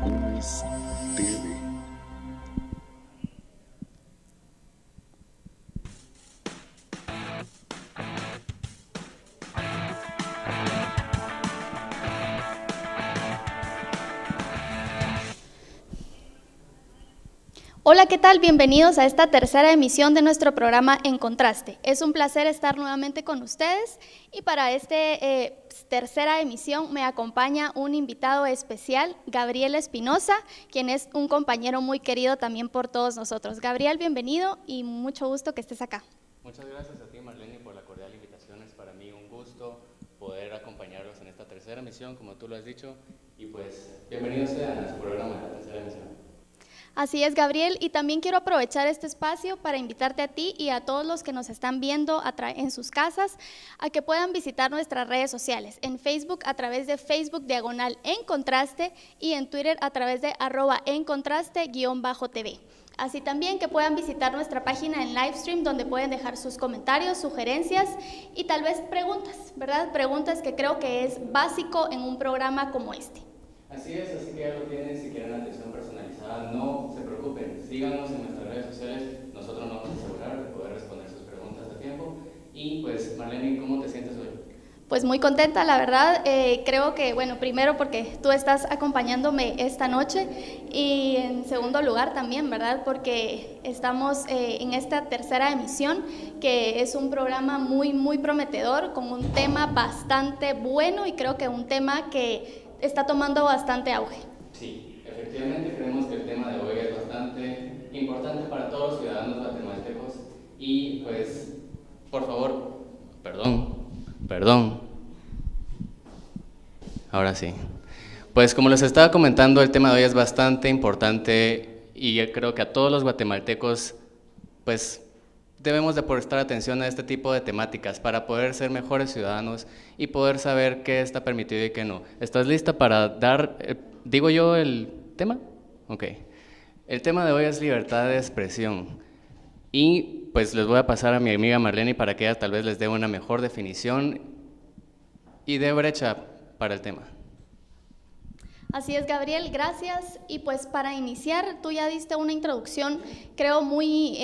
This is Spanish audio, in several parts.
Unis TV. Hola, ¿qué tal? Bienvenidos a esta tercera emisión de nuestro programa En Contraste. Es un placer estar nuevamente con ustedes y para esta tercera emisión me acompaña un invitado especial, Gabriel Espinosa, quien es un compañero muy querido también por todos nosotros. Gabriel, bienvenido y mucho gusto que estés acá. Muchas gracias a ti, Marlene, por la cordial invitación. Es para mí un gusto poder acompañarlos en esta tercera emisión, como tú lo has dicho, y pues bienvenidos sean a su programa de la tercera emisión. Así es, Gabriel, y también quiero aprovechar este espacio para invitarte a ti y a todos los que nos están viendo en sus casas a que puedan visitar nuestras redes sociales, en Facebook a través de Facebook /En Contraste y en Twitter a través de @encontraste_TV. Así también que puedan visitar nuestra página en Livestream donde pueden dejar sus comentarios, sugerencias y tal vez preguntas, ¿verdad? Preguntas que creo que es básico en un programa como este. Así es, así que ya lo tienen. Si quieren atención personalizada, no se preocupen, síganos en nuestras redes sociales, nosotros nos vamos a asegurar de poder responder sus preguntas a tiempo. Y pues, Marlene, ¿cómo te sientes hoy? Pues muy contenta, la verdad. Creo que, bueno, primero porque tú estás acompañándome esta noche y en segundo lugar también, ¿verdad? Porque estamos en esta tercera emisión, que es un programa muy prometedor, con un tema bastante bueno y creo que un tema que está tomando bastante auge. Sí, efectivamente creemos que el tema de hoy es bastante importante para todos los ciudadanos guatemaltecos y pues, por favor, perdón, ahora sí. Pues como les estaba comentando, el tema de hoy es bastante importante y yo creo que a todos los guatemaltecos pues debemos de prestar atención a este tipo de temáticas para poder ser mejores ciudadanos y poder saber qué está permitido y qué no. ¿Estás lista para dar, digo yo, el tema? Ok. El tema de hoy es libertad de expresión. Y pues les voy a pasar a mi amiga Marlene para que ella tal vez les dé una mejor definición y dé brecha para el tema. Así es, Gabriel, gracias. Y pues para iniciar, tú ya diste una introducción, creo muy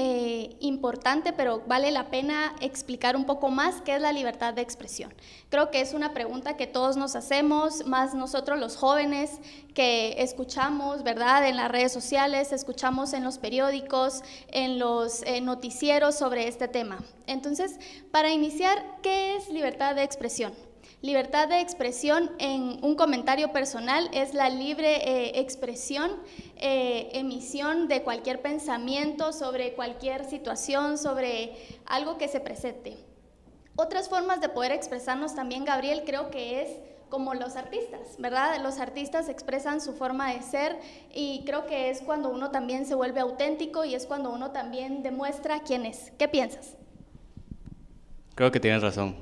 importante, pero vale la pena explicar un poco más qué es la libertad de expresión. Creo que es una pregunta que todos nos hacemos, más nosotros los jóvenes que escuchamos, ¿verdad?, en las redes sociales, escuchamos en los periódicos, en los noticieros sobre este tema. Entonces, para iniciar, ¿qué es libertad de expresión? Libertad de expresión, en un comentario personal, es la libre expresión, emisión de cualquier pensamiento sobre cualquier situación, sobre algo que se presente. Otras formas de poder expresarnos también, Gabriel, creo que es como los artistas, ¿verdad? Los artistas expresan su forma de ser y creo que es cuando uno también se vuelve auténtico y es cuando uno también demuestra quién es. ¿Qué piensas? Creo que tienes razón.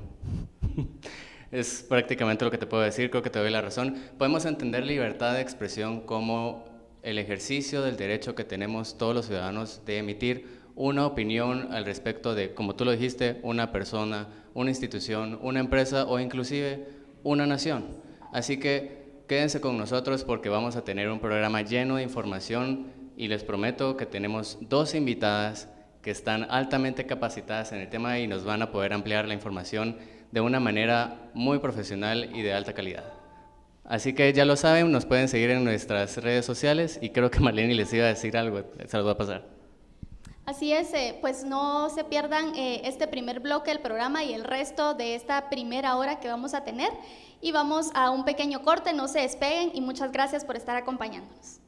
Es prácticamente lo que te puedo decir, creo que te doy la razón. Podemos entender libertad de expresión como el ejercicio del derecho que tenemos todos los ciudadanos de emitir una opinión al respecto de, como tú lo dijiste, una persona, una institución, una empresa o inclusive una nación. Así que quédense con nosotros porque vamos a tener un programa lleno de información y les prometo que tenemos dos invitadas que están altamente capacitadas en el tema y nos van a poder ampliar la información de una manera muy profesional y de alta calidad. Así que ya lo saben, nos pueden seguir en nuestras redes sociales y creo que Marlene les iba a decir algo, se los va a pasar. Así es, pues no se pierdan este primer bloque del programa y el resto de esta primera hora que vamos a tener y vamos a un pequeño corte, no se despeguen y muchas gracias por estar acompañándonos.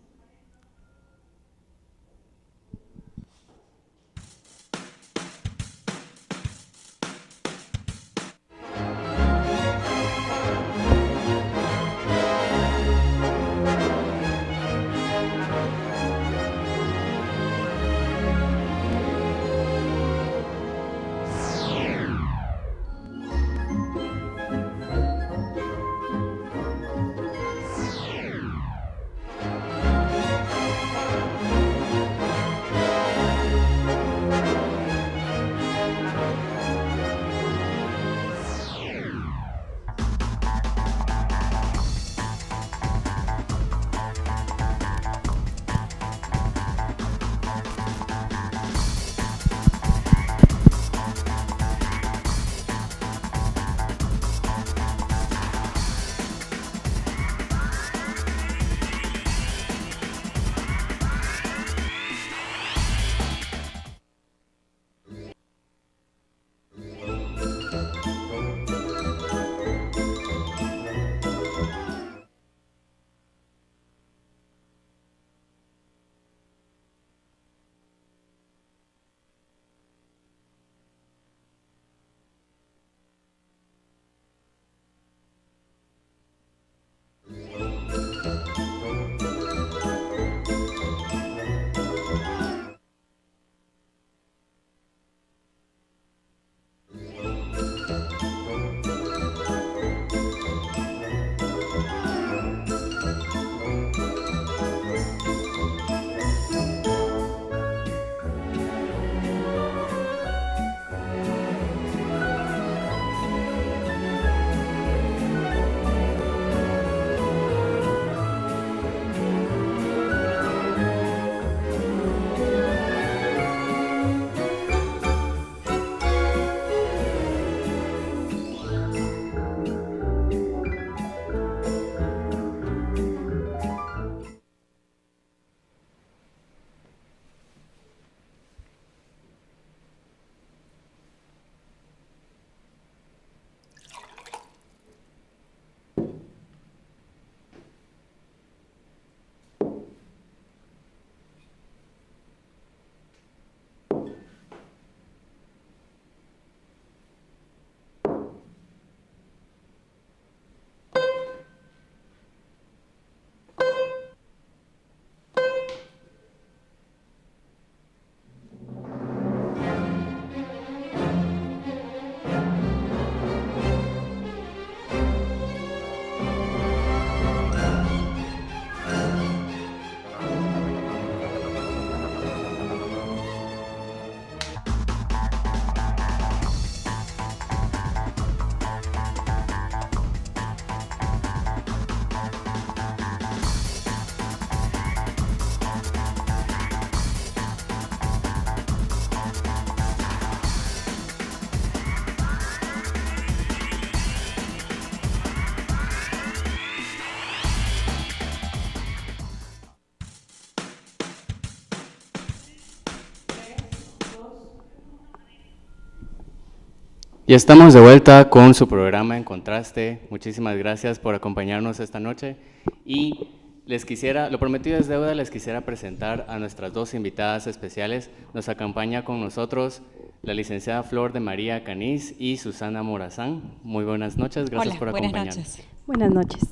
Y estamos de vuelta con su programa En Contraste. Muchísimas gracias por acompañarnos esta noche. Y les quisiera, lo prometido es deuda, les quisiera presentar a nuestras dos invitadas especiales. Nos acompaña con nosotros la licenciada Flor de María Canís y Susana Morazán. Muy buenas noches, gracias por acompañarnos. Buenas noches. Buenas noches.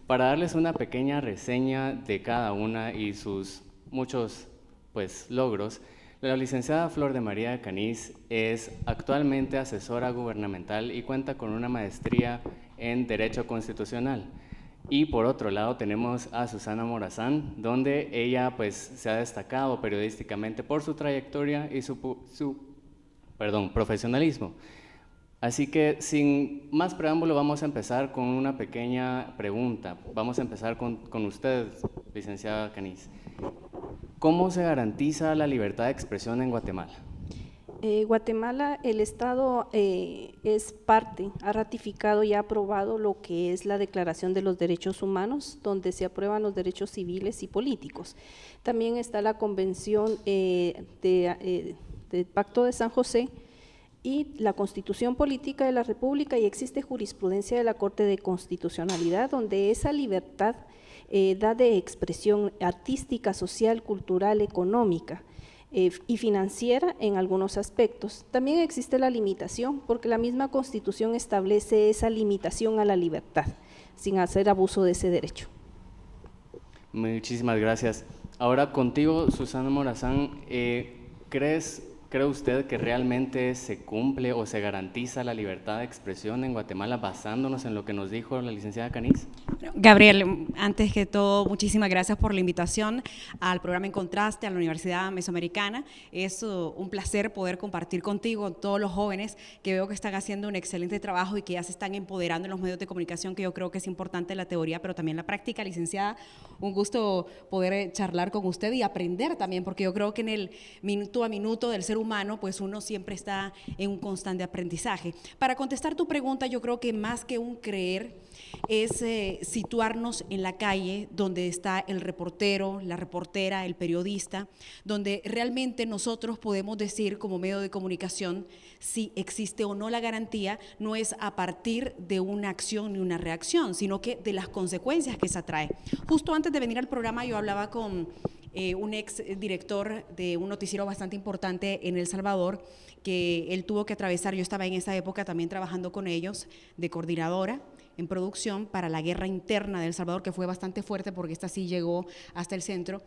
Para darles una pequeña reseña de cada una y sus muchos logros, la licenciada Flor de María Canís es actualmente asesora gubernamental y cuenta con una maestría en Derecho Constitucional. Y por otro lado tenemos a Susana Morazán, donde ella se ha destacado periodísticamente por su trayectoria y su profesionalismo. Así que sin más preámbulo vamos a empezar con una pequeña pregunta. Vamos a empezar con usted, licenciada Canís. ¿Cómo se garantiza la libertad de expresión en Guatemala? Guatemala, el Estado es parte, ha ratificado y ha aprobado lo que es la Declaración de los Derechos Humanos, donde se aprueban los derechos civiles y políticos. También está la Convención del Pacto de San José y la Constitución Política de la República, y existe jurisprudencia de la Corte de Constitucionalidad, donde esa libertad da de expresión artística, social, cultural, económica y financiera en algunos aspectos. También existe la limitación, porque la misma Constitución establece esa limitación a la libertad, sin hacer abuso de ese derecho. Muchísimas gracias. Ahora contigo, Susana Morazán, ¿cree usted que realmente se cumple o se garantiza la libertad de expresión en Guatemala basándonos en lo que nos dijo la licenciada Canís? Gabriel, antes que todo, muchísimas gracias por la invitación al programa En Contraste, a la Universidad Mesoamericana. Es un placer poder compartir contigo, todos los jóvenes que veo que están haciendo un excelente trabajo y que ya se están empoderando en los medios de comunicación, que yo creo que es importante la teoría, pero también la práctica. Licenciada, un gusto poder charlar con usted y aprender también, porque yo creo que en el minuto a minuto del ser humano, pues uno siempre está en un constante aprendizaje. Para contestar tu pregunta, yo creo que más que un creer, es situarnos en la calle donde está el reportero, la reportera, el periodista, donde realmente nosotros podemos decir como medio de comunicación si existe o no la garantía. No es a partir de una acción ni una reacción, sino que de las consecuencias que esa trae. Justo antes de venir al programa yo hablaba con un ex director de un noticiero bastante importante en El Salvador, que él tuvo que atravesar. Yo estaba en esa época también trabajando con ellos de coordinadora en producción para la guerra interna de El Salvador, que fue bastante fuerte porque esta sí llegó hasta el centro.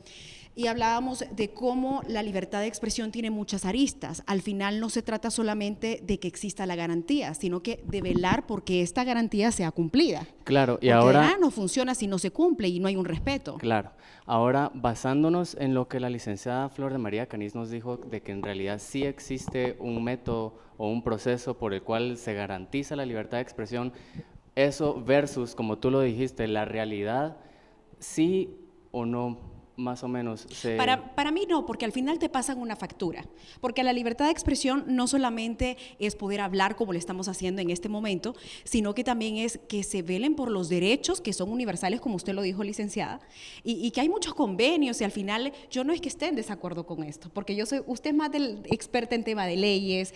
Y hablábamos de cómo la libertad de expresión tiene muchas aristas. Al final no se trata solamente de que exista la garantía, sino que de velar porque esta garantía sea cumplida. Claro, y porque ahora no funciona si no se cumple y no hay un respeto. Claro, ahora basándonos en lo que la licenciada Flor de María Canís nos dijo, de que en realidad sí existe un método o un proceso por el cual se garantiza la libertad de expresión, eso versus, como tú lo dijiste, la realidad, sí o no, más o menos. Para mí no, porque al final te pasan una factura, porque la libertad de expresión no solamente es poder hablar como lo estamos haciendo en este momento, sino que también es que se velen por los derechos que son universales, como usted lo dijo, licenciada, y que hay muchos convenios, y al final yo no es que esté en desacuerdo con esto, porque usted es más experta en tema de leyes,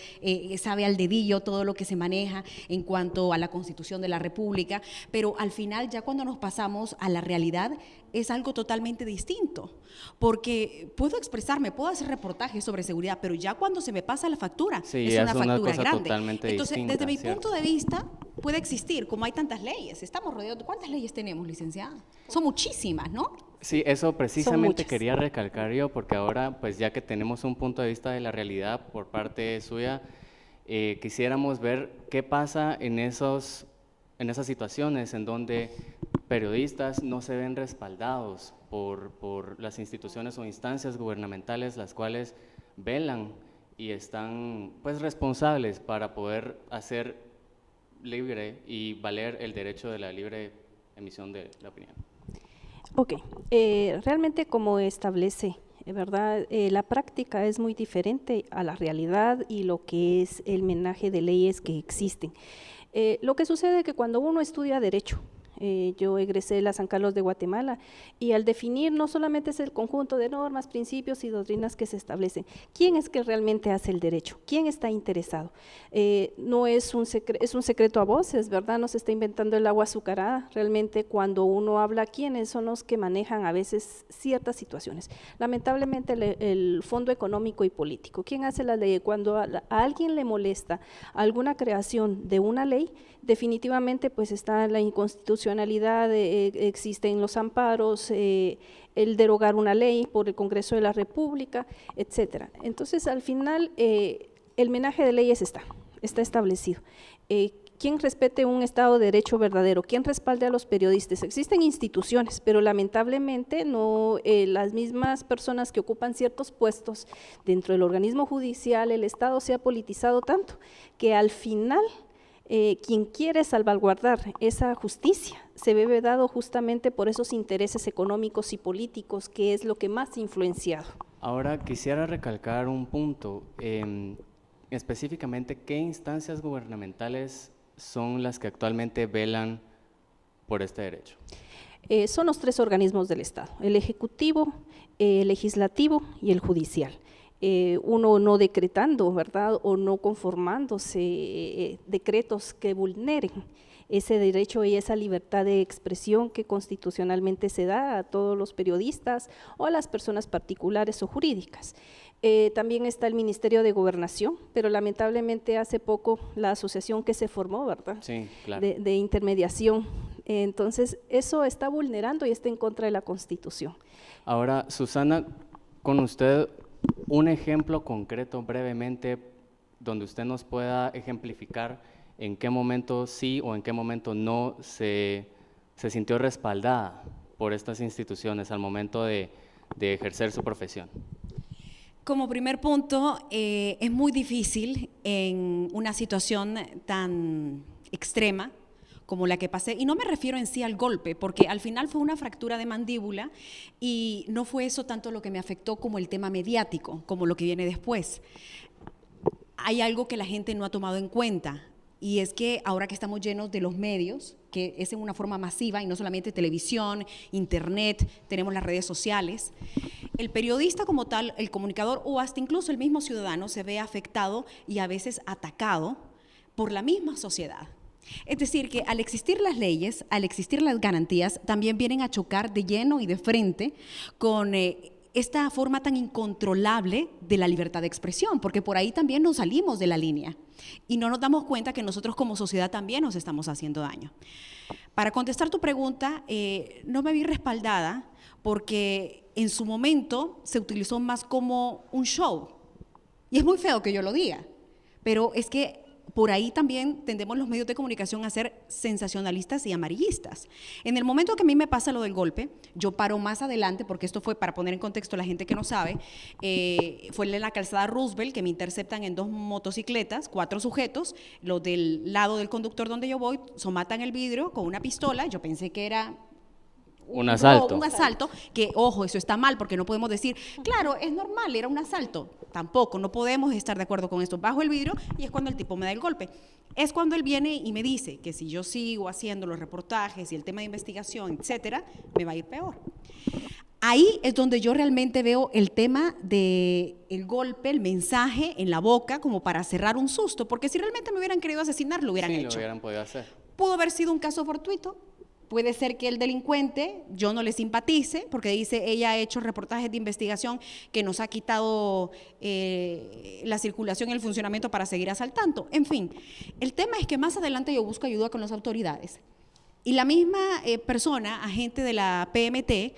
sabe al dedillo todo lo que se maneja en cuanto a la Constitución de la República, pero al final ya cuando nos pasamos a la realidad es algo totalmente distinto, porque puedo expresarme, puedo hacer reportajes sobre seguridad, pero ya cuando se me pasa la factura, sí, es una factura cosa grande. Totalmente Entonces, distinta, desde mi ¿cierto? punto de vista, puede existir, como hay tantas leyes, estamos rodeados. ¿Cuántas leyes tenemos, licenciada? Son muchísimas, ¿no? Sí, eso precisamente quería recalcar yo, porque ahora, pues ya que tenemos un punto de vista de la realidad por parte suya, quisiéramos ver qué pasa en esas situaciones en donde periodistas no se ven respaldados por las instituciones o instancias gubernamentales, las cuales velan y están responsables para poder hacer libre y valer el derecho de la libre emisión de la opinión. Ok, realmente como establece, ¿verdad? La práctica es muy diferente a la realidad y lo que es el menaje de leyes que existen. Lo que sucede es que cuando uno estudia derecho, Yo egresé de la San Carlos de Guatemala y al definir no solamente es el conjunto de normas, principios y doctrinas que se establecen, ¿quién es que realmente hace el derecho? ¿Quién está interesado? No es un secreto a voces, ¿verdad? No se está inventando el agua azucarada. Realmente cuando uno habla, ¿quiénes son los que manejan a veces ciertas situaciones? Lamentablemente el fondo económico y político. ¿Quién hace la ley? Cuando a alguien le molesta alguna creación de una ley, definitivamente pues está la inconstitucionalidad, existen los amparos, el derogar una ley por el Congreso de la República, etcétera. Entonces al final el menaje de leyes está establecido. ¿Quién respete un Estado de Derecho verdadero? ¿Quién respalde a los periodistas? Existen instituciones, pero lamentablemente no las mismas personas que ocupan ciertos puestos dentro del organismo judicial, el Estado se ha politizado tanto que al final quien quiere salvaguardar esa justicia se ve dado justamente por esos intereses económicos y políticos, que es lo que más ha influenciado. Ahora quisiera recalcar un punto, específicamente, ¿qué instancias gubernamentales son las que actualmente velan por este derecho? Son los 3 organismos del Estado, el Ejecutivo, el Legislativo y el Judicial. Uno no decretando, ¿verdad?, o no conformándose decretos que vulneren ese derecho y esa libertad de expresión que constitucionalmente se da a todos los periodistas o a las personas particulares o jurídicas. También está el Ministerio de Gobernación, pero lamentablemente hace poco la asociación que se formó, ¿verdad?, sí, claro, de intermediación. Entonces, eso está vulnerando y está en contra de la Constitución. Ahora, Susana, con usted, un ejemplo concreto brevemente donde usted nos pueda ejemplificar en qué momento sí o en qué momento no se sintió respaldada por estas instituciones al momento de ejercer su profesión. Como primer punto, es muy difícil en una situación tan extrema como la que pasé, y no me refiero en sí al golpe, porque al final fue una fractura de mandíbula y no fue eso tanto lo que me afectó como el tema mediático, como lo que viene después. Hay algo que la gente no ha tomado en cuenta, y es que ahora que estamos llenos de los medios, que es en una forma masiva, y no solamente televisión, internet, tenemos las redes sociales, el periodista como tal, el comunicador o hasta incluso el mismo ciudadano se ve afectado y a veces atacado por la misma sociedad. Es decir, que al existir las leyes, al existir las garantías, también vienen a chocar de lleno y de frente con esta forma tan incontrolable de la libertad de expresión, porque por ahí también nos salimos de la línea y no nos damos cuenta que nosotros como sociedad también nos estamos haciendo daño. Para contestar tu pregunta, no me vi respaldada porque en su momento se utilizó más como un show, y es muy feo que yo lo diga, pero es que por ahí también tendemos los medios de comunicación a ser sensacionalistas y amarillistas. En el momento que a mí me pasa lo del golpe, yo paro más adelante, porque esto fue, para poner en contexto a la gente que no sabe, fue en la calzada Roosevelt, que me interceptan en 2 motocicletas, 4 sujetos, los del lado del conductor donde yo voy, somatan el vidrio con una pistola, yo pensé que era un asalto. Un asalto, que ojo, eso está mal, porque no podemos decir, claro, es normal, era un asalto. Tampoco, no podemos estar de acuerdo con esto. Bajo el vidrio y es cuando el tipo me da el golpe. Es cuando él viene y me dice que si yo sigo haciendo los reportajes y el tema de investigación, etcétera, me va a ir peor. Ahí es donde yo realmente veo el tema del golpe, el mensaje en la boca, como para cerrar un susto, porque si realmente me hubieran querido asesinar, lo hubieran hecho. Lo hubieran podido hacer. Pudo haber sido un caso fortuito. Puede ser que el delincuente, yo no le simpatice, porque dice, ella ha hecho reportajes de investigación que nos ha quitado la circulación y el funcionamiento para seguir asaltando. En fin, el tema es que más adelante yo busco ayuda con las autoridades. Y la misma persona, agente de la PMT,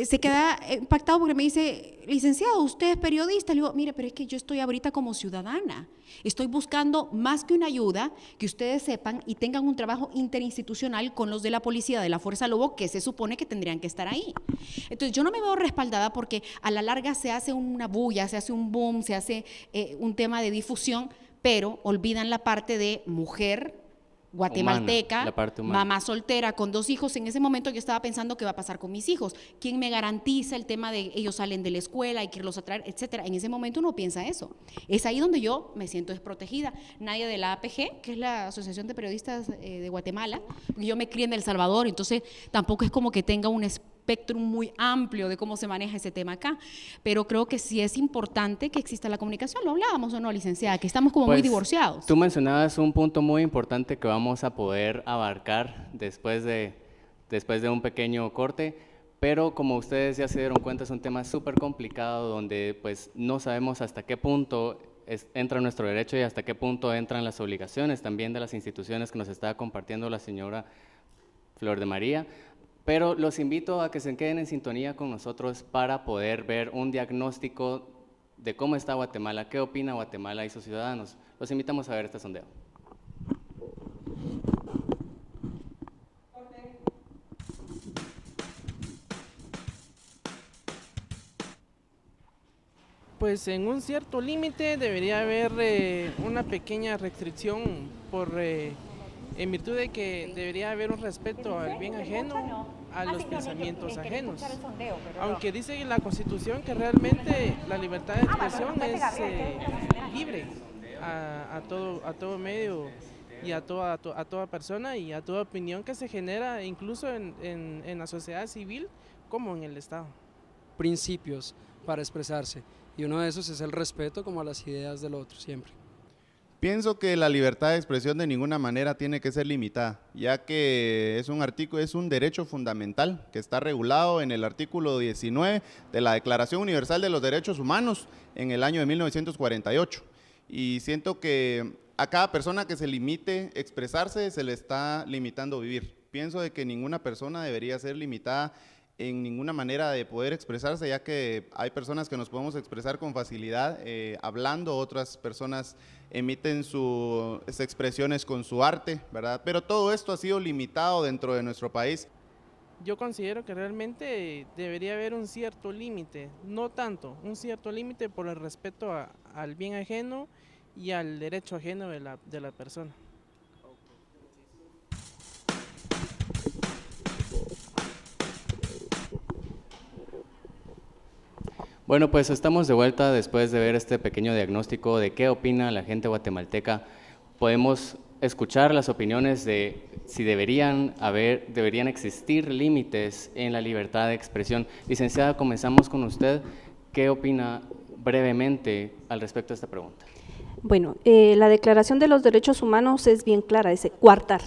se queda impactado porque me dice, licenciado, usted es periodista. Le digo, mire, pero es que yo estoy ahorita como ciudadana. Estoy buscando más que una ayuda, que ustedes sepan y tengan un trabajo interinstitucional con los de la policía, de la Fuerza Lobo, que se supone que tendrían que estar ahí. Entonces yo no me veo respaldada porque a la larga se hace una bulla, se hace un boom, se hace un tema de difusión, pero olvidan la parte de mujer, guatemalteca, Humana, la parte humana. mamá soltera con 2 hijos, en ese momento yo estaba pensando qué va a pasar con mis hijos, quién me garantiza el tema de ellos salen de la escuela, hay que irlos a traer, etcétera. En ese momento uno piensa eso. Es ahí donde yo me siento desprotegida. Nadie de la APG, que es la Asociación de Periodistas de Guatemala, yo me crié en El Salvador, entonces tampoco es como que tenga un espectro muy amplio de cómo se maneja ese tema acá, pero creo que sí es importante que exista la comunicación. ¿Lo hablábamos o no, licenciada? Que estamos como muy Pues, divorciados. Tú mencionabas un punto muy importante que vamos a poder abarcar después de un pequeño corte, pero como ustedes ya se dieron cuenta, es un tema súper complicado donde pues no sabemos hasta qué punto entra nuestro derecho y hasta qué punto entran las obligaciones también de las instituciones que nos está compartiendo la señora Flor de María. Pero los invito a que se queden en sintonía con nosotros para poder ver un diagnóstico de cómo está Guatemala, qué opina Guatemala y sus ciudadanos. Los invitamos a ver este sondeo. Pues en un cierto límite debería haber una pequeña restricción en virtud de que debería haber un respeto al bien ajeno, a los pensamientos ajenos. Aunque dice la Constitución que realmente la libertad de expresión es libre a todo medio y a toda persona y a toda opinión que se genera incluso en la sociedad civil como en el Estado. Principios para expresarse y uno de esos es el respeto como a las ideas del otro siempre. Pienso que la libertad de expresión de ninguna manera tiene que ser limitada, ya que es un derecho fundamental que está regulado en el artículo 19 de la Declaración Universal de los Derechos Humanos en el año de 1948. Y siento que a cada persona que se limite expresarse se le está limitando vivir. Pienso de que ninguna persona debería ser limitada en ninguna manera de poder expresarse, ya que hay personas que nos podemos expresar con facilidad hablando, otras personas emiten sus expresiones con su arte, ¿verdad? Pero todo esto ha sido limitado dentro de nuestro país. Yo considero que realmente debería haber un cierto límite, no tanto, un cierto límite por el respeto al bien ajeno y al derecho ajeno de la persona. Bueno, pues estamos de vuelta después de ver este pequeño diagnóstico de qué opina la gente guatemalteca. Podemos escuchar las opiniones de si deberían existir límites en la libertad de expresión. Licenciada, comenzamos con usted. ¿Qué opina brevemente al respecto de esta pregunta? Bueno, la Declaración de los Derechos Humanos es bien clara, dice coartar.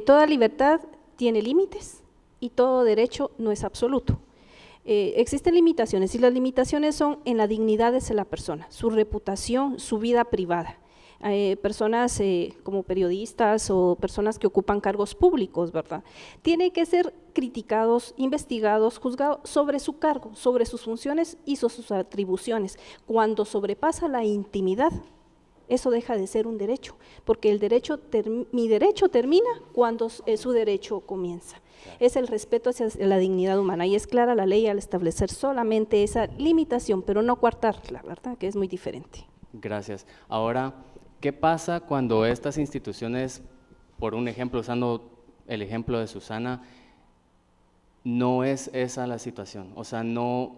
Toda libertad tiene límites y todo derecho no es absoluto. Existen limitaciones y las limitaciones son en la dignidad de la persona, su reputación, su vida privada. Personas como periodistas o personas que ocupan cargos públicos, ¿verdad? Tienen que ser criticados, investigados, juzgados sobre su cargo, sobre sus funciones y sobre sus atribuciones. Cuando sobrepasa la intimidad, eso deja de ser un derecho, porque mi derecho termina cuando su derecho comienza. Es el respeto hacia la dignidad humana y es clara la ley al establecer solamente esa limitación, pero no coartarla, ¿verdad? Que es muy diferente. Gracias. Ahora, ¿qué pasa cuando estas instituciones, por un ejemplo, usando el ejemplo de Susana, no es esa la situación? O sea, no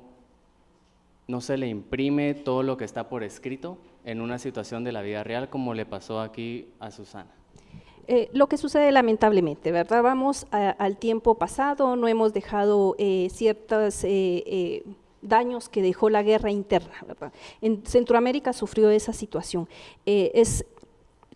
se le imprime todo lo que está por escrito en una situación de la vida real como le pasó aquí a Susana. Lo que sucede lamentablemente, ¿verdad? Vamos al tiempo pasado, no hemos dejado ciertos daños que dejó la guerra interna, ¿verdad? En Centroamérica sufrió esa situación, es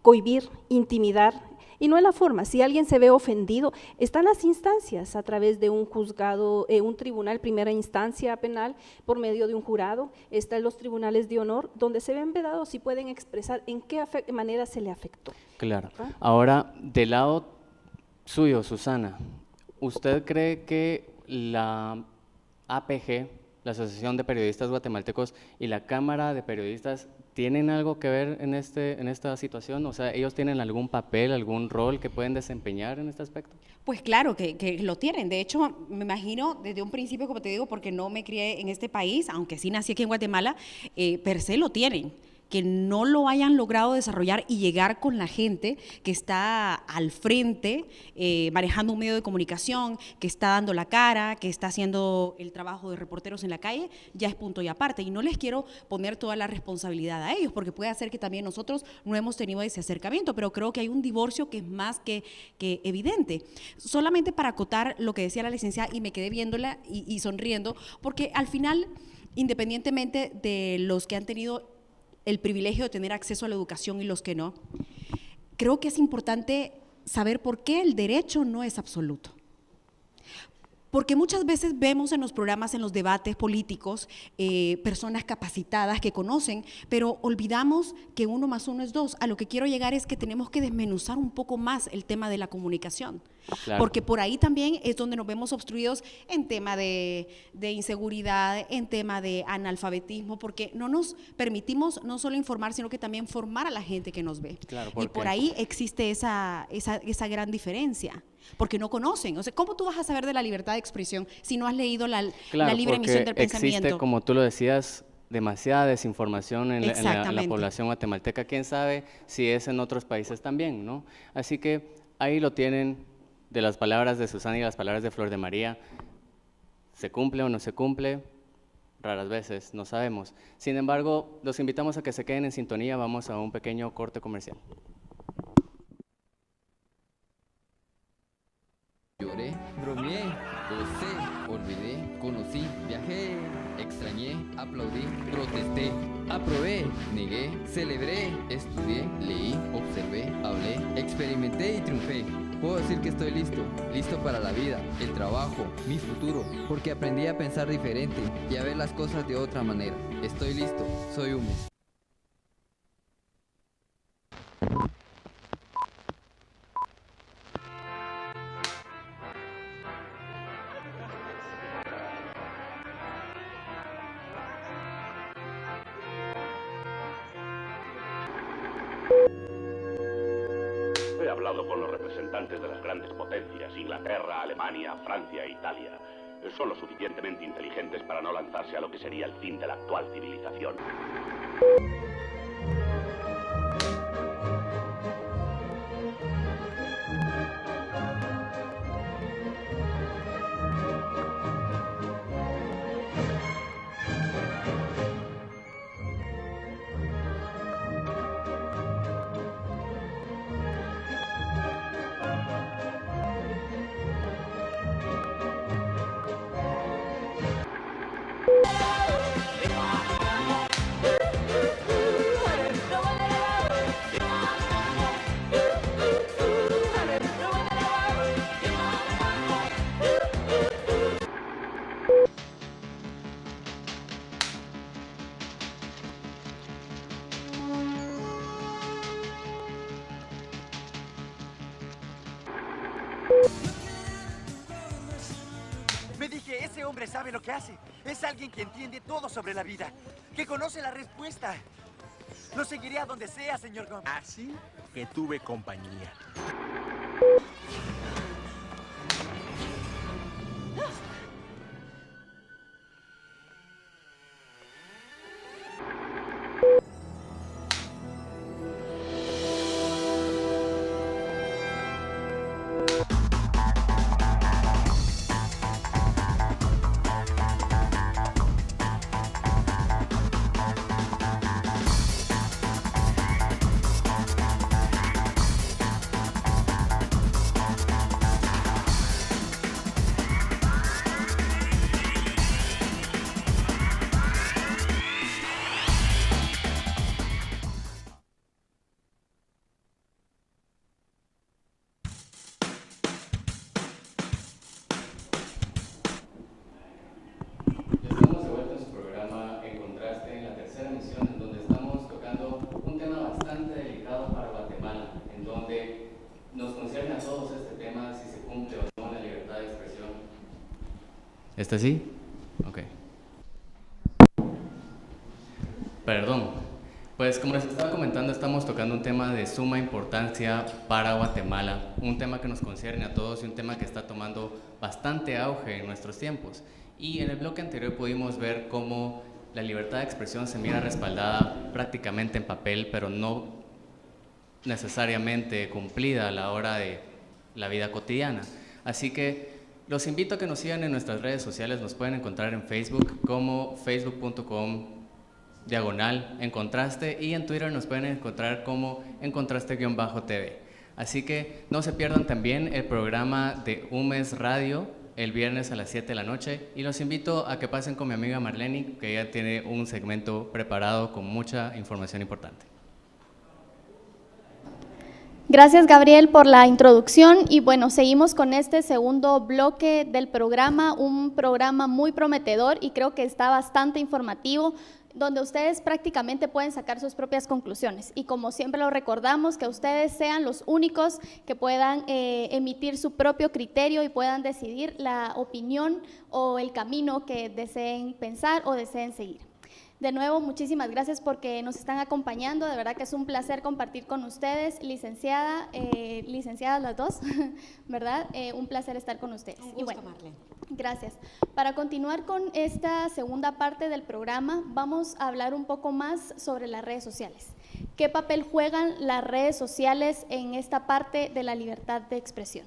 cohibir, intimidar, y no es la forma. Si alguien se ve ofendido, están las instancias a través de un juzgado, un tribunal primera instancia penal por medio de un jurado, están los tribunales de honor donde se ven vedados y pueden expresar en qué manera se le afectó. Claro. Ahora, del lado suyo, Susana, ¿usted cree que la APG, la Asociación de Periodistas Guatemaltecos y la Cámara de Periodistas tienen algo que ver en esta situación? O sea, ¿ellos tienen algún papel, algún rol que pueden desempeñar en este aspecto? Pues claro que lo tienen. De hecho, me imagino desde un principio, como te digo, porque no me crié en este país, aunque sí nací aquí en Guatemala, per se lo tienen. que no lo hayan logrado desarrollar y llegar con la gente que está al frente, manejando un medio de comunicación, que está dando la cara, que está haciendo el trabajo de reporteros en la calle, ya es punto y aparte. Y no les quiero poner toda la responsabilidad a ellos, porque puede ser que también nosotros no hemos tenido ese acercamiento, pero creo que hay un divorcio que es más que evidente. Solamente para acotar lo que decía la licenciada, y me quedé viéndola y sonriendo, porque al final, independientemente de los que han tenido el privilegio de tener acceso a la educación y los que no, creo que es importante saber por qué el derecho no es absoluto. Porque muchas veces vemos en los programas, en los debates políticos, personas capacitadas que conocen, pero olvidamos que 1 más 1 es 2. A lo que quiero llegar es que tenemos que desmenuzar un poco más el tema de la comunicación. Claro. Porque por ahí también es donde nos vemos obstruidos en tema de inseguridad, en tema de analfabetismo, porque no nos permitimos no solo informar, sino que también formar a la gente que nos ve. Claro, y por ahí existe esa gran diferencia. Porque no conocen. O sea, ¿cómo tú vas a saber de la libertad de expresión si no has leído la libre emisión del pensamiento? Existe, como tú lo decías, demasiada desinformación en la población guatemalteca. ¿Quién sabe si es en otros países también, no? Así que ahí lo tienen, de las palabras de Susana y las palabras de Flor de María. ¿Se cumple o no se cumple? Raras veces, no sabemos. Sin embargo, los invitamos a que se queden en sintonía. Vamos a un pequeño corte comercial. Lloré, bromeé, gocé, olvidé, conocí, viajé, extrañé, aplaudí, protesté, aprobé, negué, celebré, estudié, leí, observé, hablé, experimenté y triunfé. Puedo decir que estoy listo para la vida, el trabajo, mi futuro, porque aprendí a pensar diferente y a ver las cosas de otra manera. Estoy listo, soy Humes. He hablado con los representantes de las grandes potencias, Inglaterra, Alemania, Francia e Italia. Son lo suficientemente inteligentes para no lanzarse a lo que sería el fin de la actual civilización. Me dije, ese hombre sabe lo que hace. Es alguien que entiende todo sobre la vida, que conoce la respuesta. Lo seguiré a donde sea, señor Gómez. Así que tuve compañía. ¿Está así? Ok. Perdón. Pues como les estaba comentando, estamos tocando un tema de suma importancia para Guatemala, un tema que nos concierne a todos y un tema que está tomando bastante auge en nuestros tiempos. Y en el bloque anterior pudimos ver cómo la libertad de expresión se mira respaldada prácticamente en papel, pero no necesariamente cumplida a la hora de la vida cotidiana. Así que los invito a que nos sigan en nuestras redes sociales. Nos pueden encontrar en Facebook como facebook.com/encontraste, y en Twitter nos pueden encontrar como encontraste_TV. Así que no se pierdan también el programa de UMES Radio el viernes a las 7 de la noche, y los invito a que pasen con mi amiga Marlene, que ella tiene un segmento preparado con mucha información importante. Gracias, Gabriel, por la introducción. Y bueno, seguimos con este segundo bloque del programa, un programa muy prometedor y creo que está bastante informativo, donde ustedes prácticamente pueden sacar sus propias conclusiones. Y como siempre lo recordamos, que ustedes sean los únicos que puedan emitir su propio criterio y puedan decidir la opinión o el camino que deseen pensar o deseen seguir. De nuevo, muchísimas gracias porque nos están acompañando. De verdad que es un placer compartir con ustedes, licenciadas las dos, ¿verdad? Un placer estar con ustedes. Un gusto, bueno, Marlene. Gracias. Para continuar con esta segunda parte del programa, vamos a hablar un poco más sobre las redes sociales. ¿Qué papel juegan las redes sociales en esta parte de la libertad de expresión?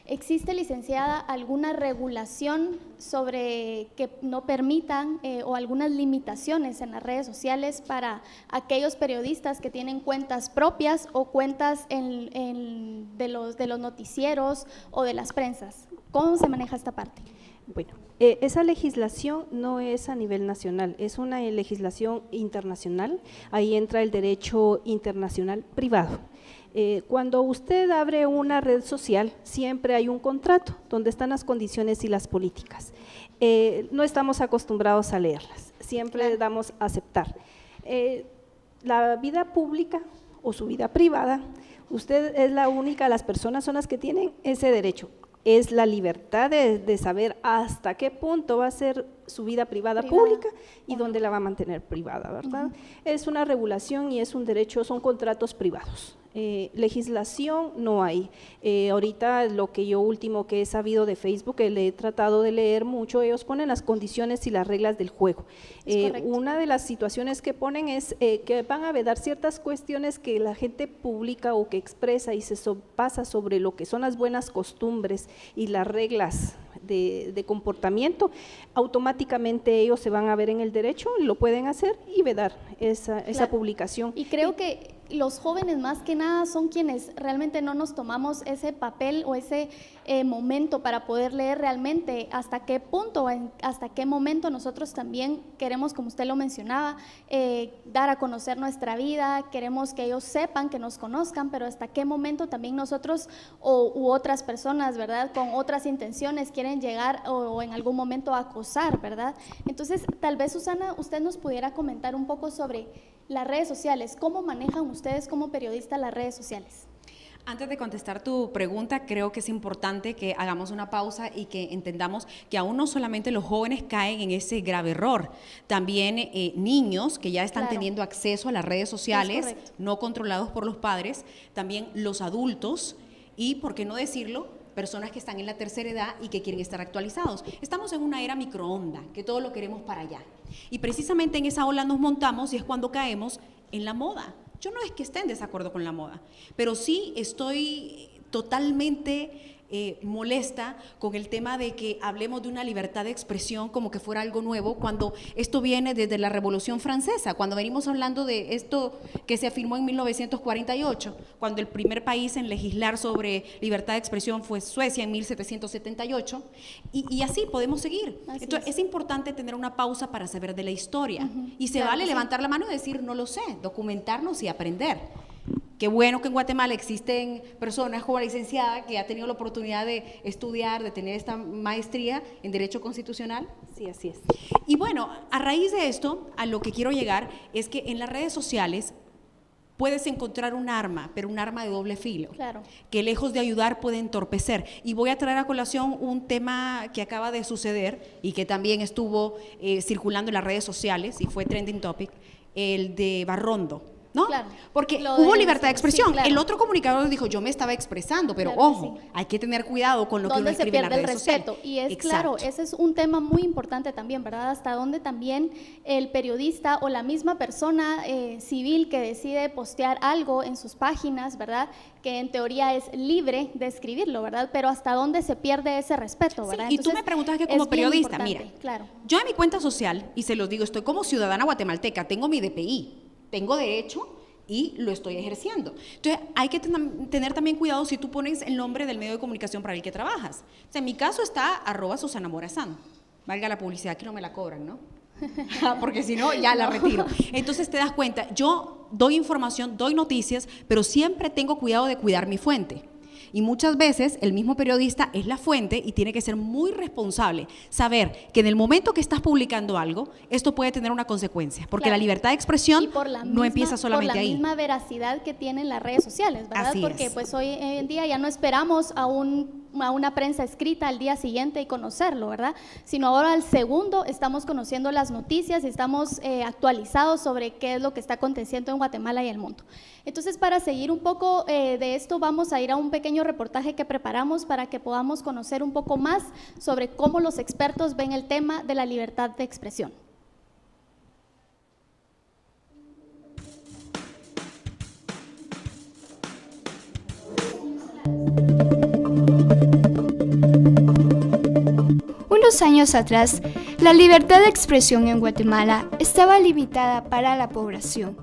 ¿Existe, licenciada, alguna regulación sobre que no permitan o algunas limitaciones en las redes sociales para aquellos periodistas que tienen cuentas propias o cuentas de los noticieros o de las prensas? ¿Cómo se maneja esta parte? Bueno, esa legislación no es a nivel nacional, es una legislación internacional. Ahí entra el derecho internacional privado. Cuando usted abre una red social, siempre hay un contrato donde están las condiciones y las políticas. No estamos acostumbrados a leerlas, siempre damos a aceptar. La vida pública o su vida privada, usted es la única, las personas son las que tienen ese derecho. Es la libertad de saber hasta qué punto va a ser su vida privada pública y dónde la va a mantener privada, ¿verdad? Es una regulación y es un derecho, son contratos privados. Legislación no hay. Ahorita lo que yo último que he sabido de Facebook, que le he tratado de leer mucho, ellos ponen las condiciones y las reglas del juego. Una de las situaciones que ponen es que van a vedar ciertas cuestiones que la gente publica o que expresa y se pasa sobre lo que son las buenas costumbres y las reglas de comportamiento. Automáticamente ellos se van a ver en el derecho, lo pueden hacer y vedar esa publicación. Y creo que los jóvenes más que nada son quienes realmente no nos tomamos ese papel o ese momento para poder leer realmente hasta qué punto, hasta qué momento nosotros también queremos, como usted lo mencionaba, dar a conocer nuestra vida, queremos que ellos sepan, que nos conozcan, pero hasta qué momento también nosotros u otras personas, ¿verdad?, con otras intenciones quieren llegar o en algún momento acosar, ¿verdad? Entonces, tal vez, Susana, usted nos pudiera comentar un poco sobre las redes sociales. ¿Cómo manejan ustedes como periodistas las redes sociales? Antes de contestar tu pregunta, creo que es importante que hagamos una pausa y que entendamos que aún no solamente los jóvenes caen en ese grave error, también niños que ya están teniendo acceso a las redes sociales, no controlados por los padres, también los adultos y, ¿por qué no decirlo?, personas que están en la tercera edad y que quieren estar actualizados. Estamos en una era microonda, que todo lo queremos para allá. Y precisamente en esa ola nos montamos y es cuando caemos en la moda. Yo no es que esté en desacuerdo con la moda, pero sí estoy totalmente molesta con el tema de que hablemos de una libertad de expresión como que fuera algo nuevo, cuando esto viene desde la Revolución Francesa, cuando venimos hablando de esto que se afirmó en 1948, cuando el primer país en legislar sobre libertad de expresión fue Suecia en 1778, y así podemos seguir. Entonces, es importante tener una pausa para saber de la historia, y se vale levantar la mano y decir, no lo sé, documentarnos y aprender. Qué bueno que en Guatemala existen personas como la licenciada que ha tenido la oportunidad de estudiar, de tener esta maestría en Derecho Constitucional. Sí, así es. Y bueno, a raíz de esto, a lo que quiero llegar es que en las redes sociales puedes encontrar un arma, pero un arma de doble filo, que lejos de ayudar puede entorpecer. Y voy a traer a colación un tema que acaba de suceder y que también estuvo circulando en las redes sociales y fue trending topic, el de Barrondo. ¿no? Claro. Porque Lo hubo de- libertad de expresión. sí, claro. El otro comunicador dijo, yo me estaba expresando, pero Claro que ojo, sí. hay que tener cuidado con lo que uno ¿Dónde se escribe en las pierde el redes sociales. respeto? Y es Exacto. claro, ese es un tema muy importante también, ¿verdad? Hasta dónde también el periodista o la misma persona civil que decide postear algo en sus páginas, ¿verdad? Que en teoría es libre de escribirlo, ¿verdad? Pero hasta dónde se pierde ese respeto, Sí, ¿verdad? y tú me preguntas que como es bien periodista, importante, mira, claro. yo en mi cuenta social, y se los digo, estoy como ciudadana guatemalteca, tengo mi DPI, tengo derecho y lo estoy ejerciendo. Entonces, hay que tener también cuidado si tú pones el nombre del medio de comunicación para el que trabajas. O sea, en mi caso está @SusanaMorazán. Valga la publicidad, que no me la cobran, ¿no? Porque si no, ya la retiro. Entonces te das cuenta, yo doy información, doy noticias, pero siempre tengo cuidado de cuidar mi fuente. Y muchas veces el mismo periodista es la fuente y tiene que ser muy responsable, saber que en el momento que estás publicando algo, esto puede tener una consecuencia, porque Claro. la libertad de expresión Y por la no misma- empieza solamente por la ahí. misma veracidad que tienen las redes sociales, ¿verdad? Así Porque es. pues hoy en día ya no esperamos a una prensa escrita al día siguiente y conocerlo, ¿verdad? Sino ahora al segundo estamos conociendo las noticias y estamos actualizados sobre qué es lo que está aconteciendo en Guatemala y el mundo. Entonces, para seguir un poco de esto, vamos a ir a un pequeño reportaje que preparamos para que podamos conocer un poco más sobre cómo los expertos ven el tema de la libertad de expresión. Unos años atrás, la libertad de expresión en Guatemala estaba limitada para la población.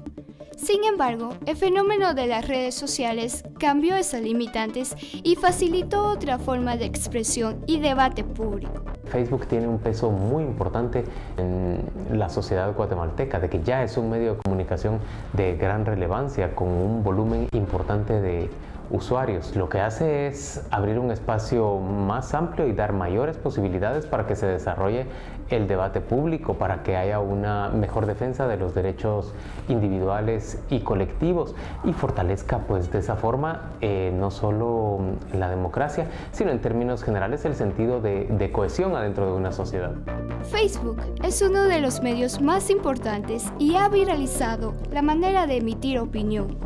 Sin embargo, el fenómeno de las redes sociales cambió esas limitantes y facilitó otra forma de expresión y debate público. Facebook tiene un peso muy importante en la sociedad guatemalteca, de que ya es un medio de comunicación de gran relevancia, con un volumen importante de usuarios. Lo que hace es abrir un espacio más amplio y dar mayores posibilidades para que se desarrolle el debate público, para que haya una mejor defensa de los derechos individuales y colectivos y fortalezca pues de esa forma no solo la democracia, sino en términos generales el sentido de cohesión adentro de una sociedad. Facebook es uno de los medios más importantes y ha viralizado la manera de emitir opinión.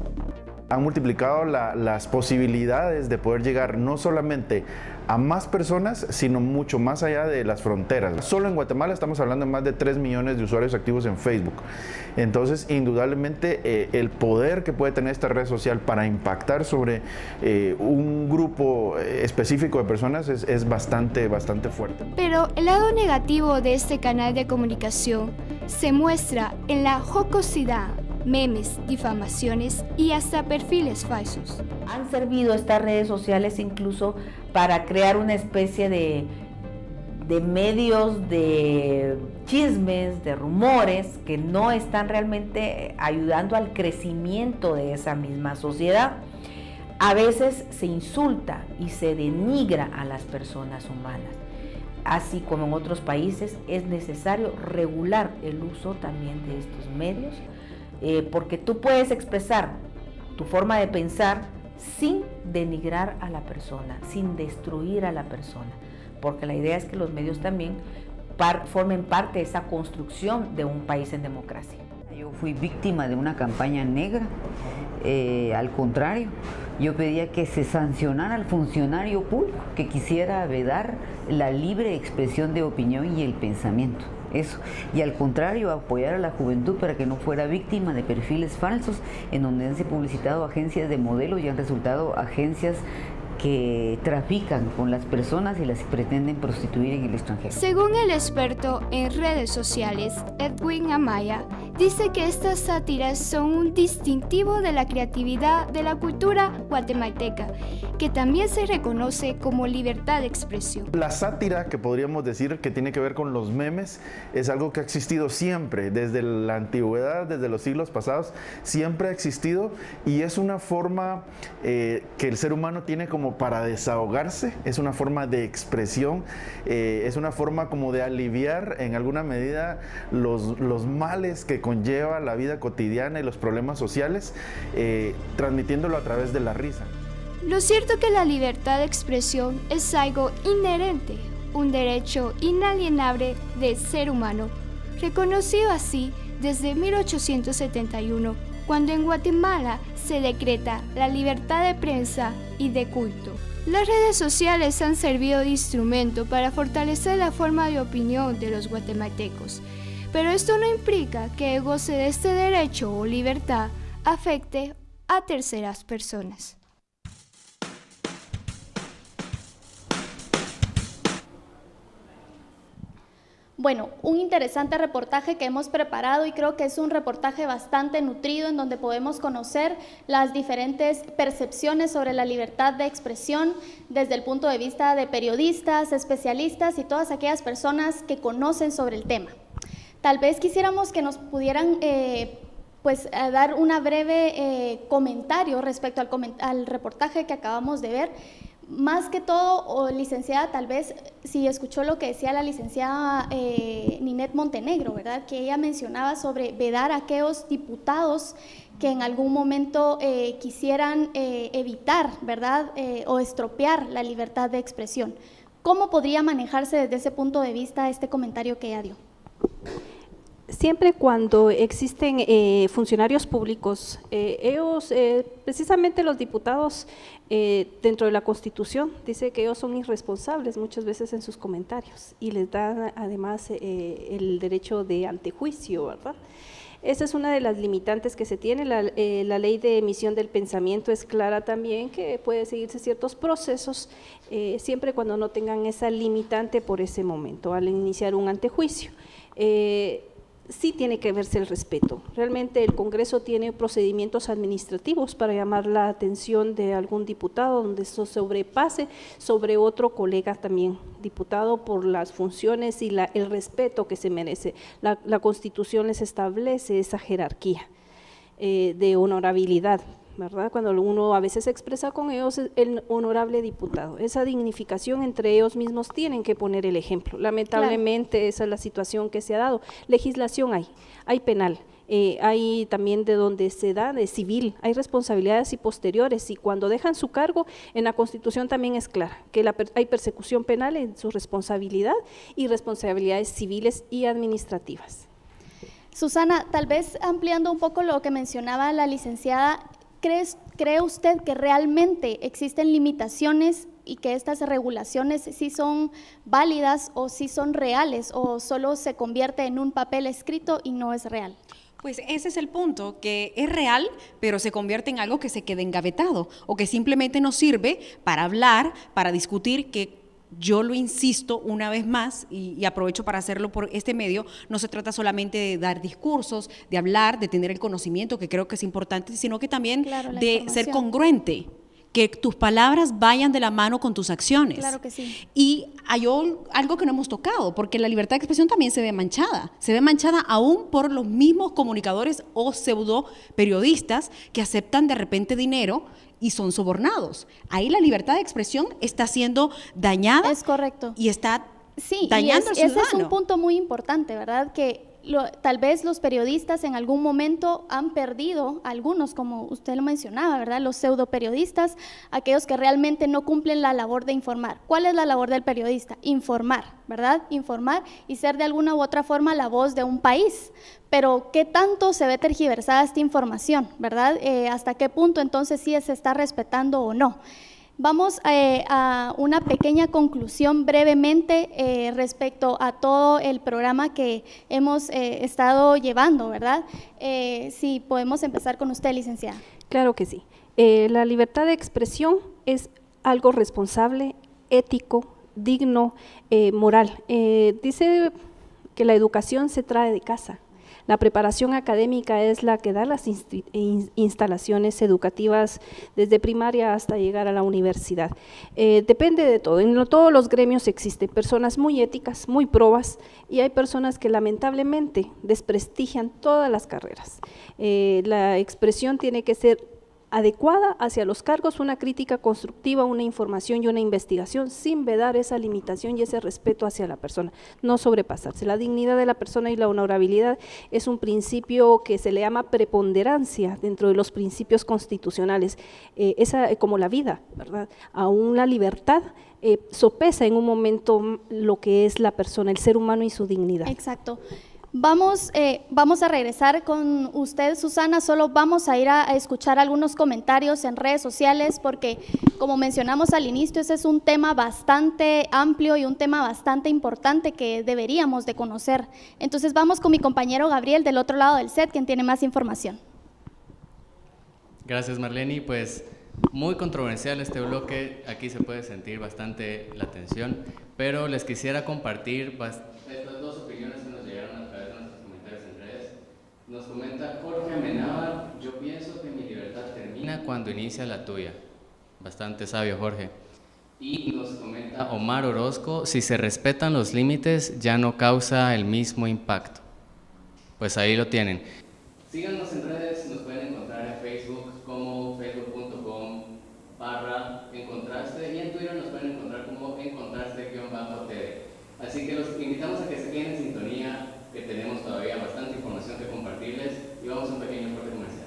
Han multiplicado las posibilidades de poder llegar no solamente a más personas, sino mucho más allá de las fronteras. Solo en Guatemala estamos hablando de más de 3 millones de usuarios activos en Facebook. Entonces, indudablemente, el poder que puede tener esta red social para impactar sobre un grupo específico de personas es bastante fuerte. Pero el lado negativo de este canal de comunicación se muestra en la jocosidad, memes, difamaciones y hasta perfiles falsos. Han servido estas redes sociales incluso para crear una especie de medios de chismes, de rumores que no están realmente ayudando al crecimiento de esa misma sociedad. A veces se insulta y se denigra a las personas humanas. Así como en otros países es necesario regular el uso también de estos medios, porque tú puedes expresar tu forma de pensar sin denigrar a la persona, sin destruir a la persona, porque la idea es que los medios también formen parte de esa construcción de un país en democracia. Yo fui víctima de una campaña negra, al contrario, yo pedía que se sancionara al funcionario público que quisiera vedar la libre expresión de opinión y el pensamiento. Eso, y al contrario, apoyar a la juventud para que no fuera víctima de perfiles falsos en donde han se publicitado agencias de modelo y han resultado agencias que trafican con las personas y las pretenden prostituir en el extranjero. Según el experto en redes sociales, Edwin Amaya, dice que estas sátiras son un distintivo de la creatividad de la cultura guatemalteca, que también se reconoce como libertad de expresión. La sátira, que podríamos decir que tiene que ver con los memes, es algo que ha existido siempre, desde la antigüedad, desde los siglos pasados, siempre ha existido y es una forma que el ser humano tiene como para desahogarse, es una forma de expresión, es una forma como de aliviar en alguna medida los males que conlleva la vida cotidiana y los problemas sociales, transmitiéndolo a través de la risa. Lo cierto es que la libertad de expresión es algo inherente, un derecho inalienable del ser humano, reconocido así desde 1871 cuando en Guatemala se decreta la libertad de prensa y de culto. Las redes sociales han servido de instrumento para fortalecer la forma de opinión de los guatemaltecos, pero esto no implica que el goce de este derecho o libertad afecte a terceras personas. Bueno, un interesante reportaje que hemos preparado y creo que es un reportaje bastante nutrido en donde podemos conocer las diferentes percepciones sobre la libertad de expresión desde el punto de vista de periodistas, especialistas y todas aquellas personas que conocen sobre el tema. Tal vez quisiéramos que nos pudieran dar una breve comentario respecto al reportaje que acabamos de ver. Más que todo, licenciada, tal vez si escuchó lo que decía la licenciada Ninette Montenegro, ¿verdad? Que ella mencionaba sobre vedar a aquellos diputados que en algún momento quisieran evitar, ¿verdad? O estropear la libertad de expresión. ¿Cómo podría manejarse desde ese punto de vista este comentario que ella dio? Siempre cuando existen funcionarios públicos, ellos, precisamente los diputados, dentro de la Constitución, dice que ellos son irresponsables muchas veces en sus comentarios y les dan además el derecho de antejuicio, ¿verdad? Esa es una de las limitantes que se tiene. La ley de emisión del pensamiento es clara también, que puede seguirse ciertos procesos siempre cuando no tengan esa limitante por ese momento, al iniciar un antejuicio. Sí tiene que verse el respeto. Realmente el Congreso tiene procedimientos administrativos para llamar la atención de algún diputado donde eso sobrepase sobre otro colega también diputado por las funciones y el respeto que se merece. La Constitución les establece esa jerarquía de honorabilidad, ¿verdad? Cuando uno a veces expresa con ellos el honorable diputado, esa dignificación entre ellos mismos tienen que poner el ejemplo. Lamentablemente claro. Esa es la situación que se ha dado. Legislación hay penal, hay también de donde se da de civil, hay responsabilidades y posteriores, y cuando dejan su cargo, en la Constitución también es clara, que hay persecución penal en su responsabilidad y responsabilidades civiles y administrativas. Susana, tal vez ampliando un poco lo que mencionaba la licenciada, ¿cree usted que realmente existen limitaciones y que estas regulaciones sí son válidas o sí son reales o solo se convierte en un papel escrito y no es real? Pues ese es el punto, que es real, pero se convierte en algo que se queda engavetado o que simplemente nos sirve para hablar, para discutir, que yo lo insisto una vez más y aprovecho para hacerlo por este medio, no se trata solamente de dar discursos, de hablar, de tener el conocimiento, que creo que es importante, sino que también de ser congruente, que tus palabras vayan de la mano con tus acciones. Claro que sí. Y hay algo que no hemos tocado, porque la libertad de expresión también se ve manchada aún por los mismos comunicadores o pseudo periodistas que aceptan de repente dinero y son sobornados. Ahí la libertad de expresión está siendo dañada. Es correcto. Y está dañando al ciudadano. Ese es un punto muy importante, ¿verdad? Que tal vez los periodistas en algún momento han perdido, algunos como usted lo mencionaba, ¿verdad? Los pseudo periodistas, aquellos que realmente no cumplen la labor de informar. ¿Cuál es la labor del periodista? Informar, ¿verdad? Informar y ser de alguna u otra forma la voz de un país. Pero ¿qué tanto se ve tergiversada esta información, ¿verdad? ¿Hasta qué punto entonces sí se está respetando o no? Vamos a una pequeña conclusión brevemente respecto a todo el programa que hemos estado llevando, ¿verdad? Si podemos empezar con usted, licenciada. Claro que sí. La libertad de expresión es algo responsable, ético, digno, moral. Dice que la educación se trae de casa. La preparación académica es la que da las instalaciones educativas desde primaria hasta llegar a la universidad. Depende de todo. En todos los gremios existen personas muy éticas, muy probas, y hay personas que lamentablemente desprestigian todas las carreras. La expresión tiene que ser adecuada hacia los cargos, una crítica constructiva, una información y una investigación sin vedar esa limitación y ese respeto hacia la persona, no sobrepasarse. La dignidad de la persona y la honorabilidad es un principio que se le llama preponderancia dentro de los principios constitucionales, como la vida, ¿verdad? Aún la libertad sopesa en un momento lo que es la persona, el ser humano y su dignidad. Exacto. Vamos a regresar con usted, Susana. Solo vamos a ir a escuchar algunos comentarios en redes sociales porque, como mencionamos al inicio, ese es un tema bastante amplio y un tema bastante importante que deberíamos de conocer. Entonces vamos con mi compañero Gabriel del otro lado del set, quien tiene más información. Gracias, Marlene. Pues muy controversial este bloque, aquí se puede sentir bastante la tensión, pero les quisiera compartir estas dos opiniones que nos llegaron a través de nuestros comentarios en redes. Nos comenta Jorge Amenábar: yo pienso que mi libertad termina cuando inicia la tuya. Bastante sabio, Jorge. Y nos comenta Omar Orozco: si se respetan los límites, ya no causa el mismo impacto. Pues ahí lo tienen. Síganos en redes, nos pueden encontrar en Facebook como facebook.com/encontraste y en Twitter nos pueden encontrar como encontraste_td. Así que los invitamos a que se queden en sintonía, que tenemos todavía bastante información que compartirles y vamos a un pequeño corte comercial.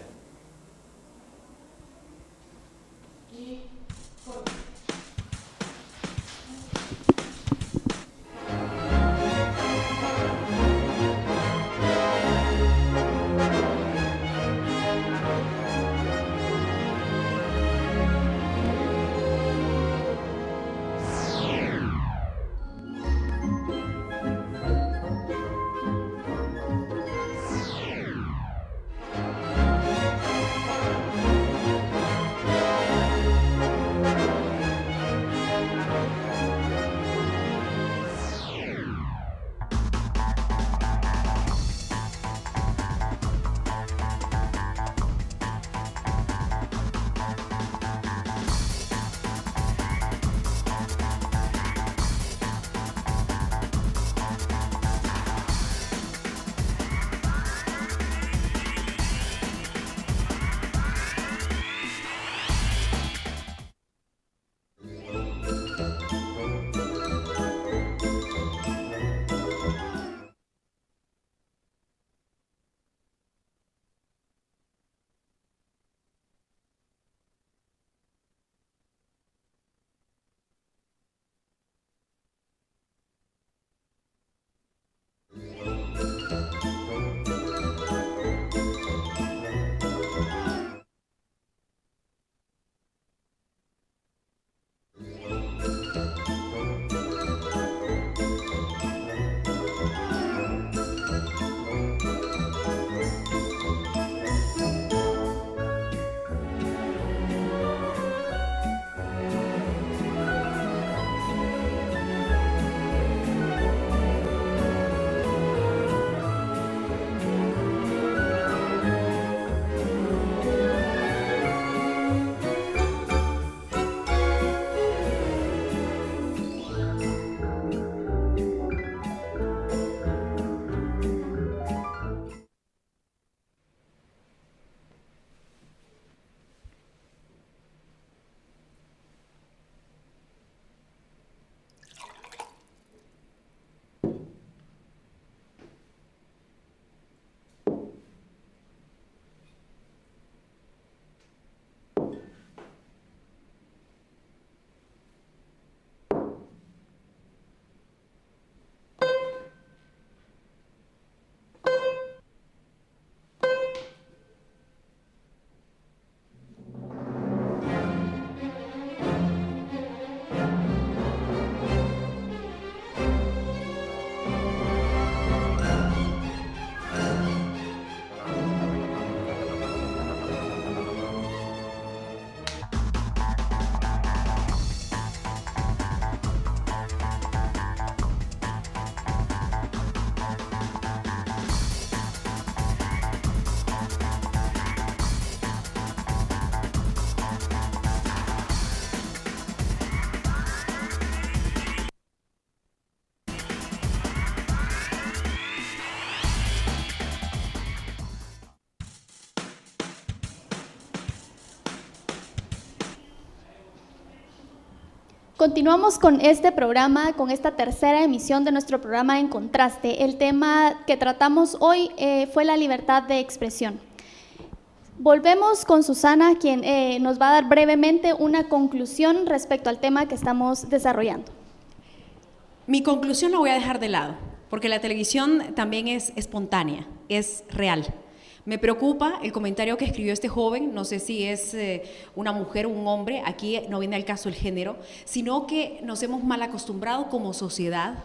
Continuamos con este programa, con esta tercera emisión de nuestro programa En Contraste. El tema que tratamos hoy fue la libertad de expresión. Volvemos con Susana, quien nos va a dar brevemente una conclusión respecto al tema que estamos desarrollando. Mi conclusión la voy a dejar de lado. porque la televisión también es espontánea, es real. Me preocupa el comentario que escribió este joven, no sé si es una mujer o un hombre, aquí no viene al caso el género, sino que nos hemos mal acostumbrado como sociedad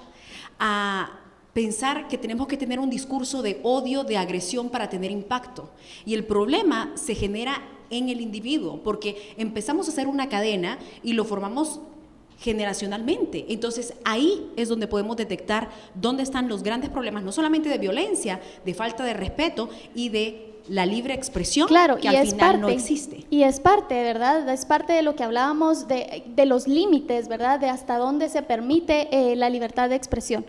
a pensar que tenemos que tener un discurso de odio, de agresión para tener impacto. Y el problema se genera en el individuo, porque empezamos a hacer una cadena y lo formamos generacionalmente. Entonces ahí es donde podemos detectar dónde están los grandes problemas, no solamente de violencia, de falta de respeto y de la libre expresión, claro, que y al es final parte, no existe. Y es parte, ¿verdad? Es parte de lo que hablábamos de los límites, ¿verdad? De hasta dónde se permite la libertad de expresión.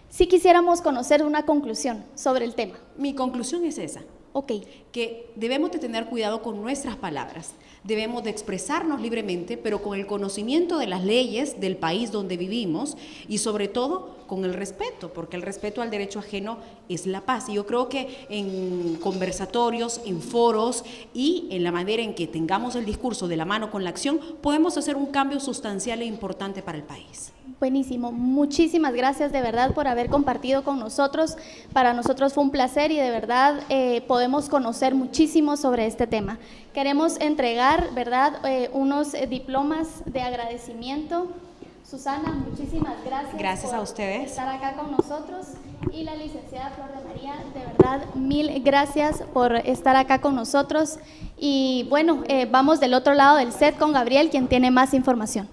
Si quisiéramos conocer una conclusión sobre el tema. Mi conclusión es esa. Ok. Que debemos de tener cuidado con nuestras palabras. Debemos de expresarnos libremente, pero con el conocimiento de las leyes del país donde vivimos y sobre todo con el respeto, porque el respeto al derecho ajeno es la paz. Y yo creo que en conversatorios, en foros y en la manera en que tengamos el discurso de la mano con la acción, podemos hacer un cambio sustancial e importante para el país. Buenísimo, muchísimas gracias de verdad por haber compartido con nosotros. Para nosotros fue un placer y de verdad podemos conocer muchísimo sobre este tema. Queremos entregar, ¿verdad?, unos diplomas de agradecimiento. Susana, muchísimas gracias. Gracias a ustedes. Por estar acá con nosotros. Y la licenciada Flor de María, de verdad, mil gracias por estar acá con nosotros. Y bueno, vamos del otro lado del set con Gabriel, quien tiene más información.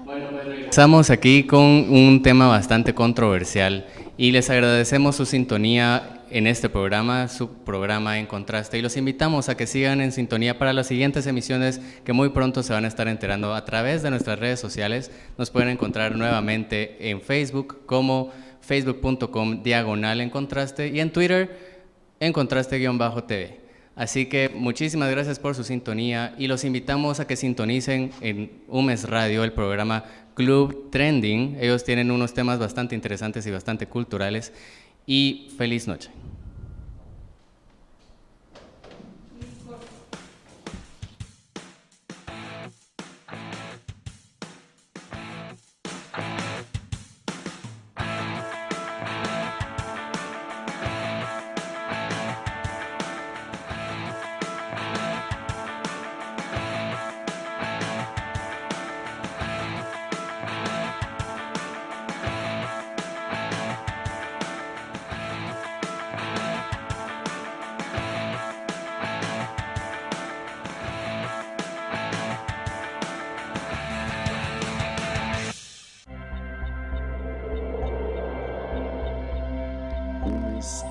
Bueno, estamos aquí con un tema bastante controversial y les agradecemos su sintonía en este programa, su programa En Contraste, y los invitamos a que sigan en sintonía para las siguientes emisiones que muy pronto se van a estar enterando a través de nuestras redes sociales. Nos pueden encontrar nuevamente en Facebook como facebook.com/En Contraste y en Twitter En Contraste-TV. Así que muchísimas gracias por su sintonía y los invitamos a que sintonicen en UMES Radio el programa Club Trending. Ellos tienen unos temas bastante interesantes y bastante culturales. Y feliz noche. UMES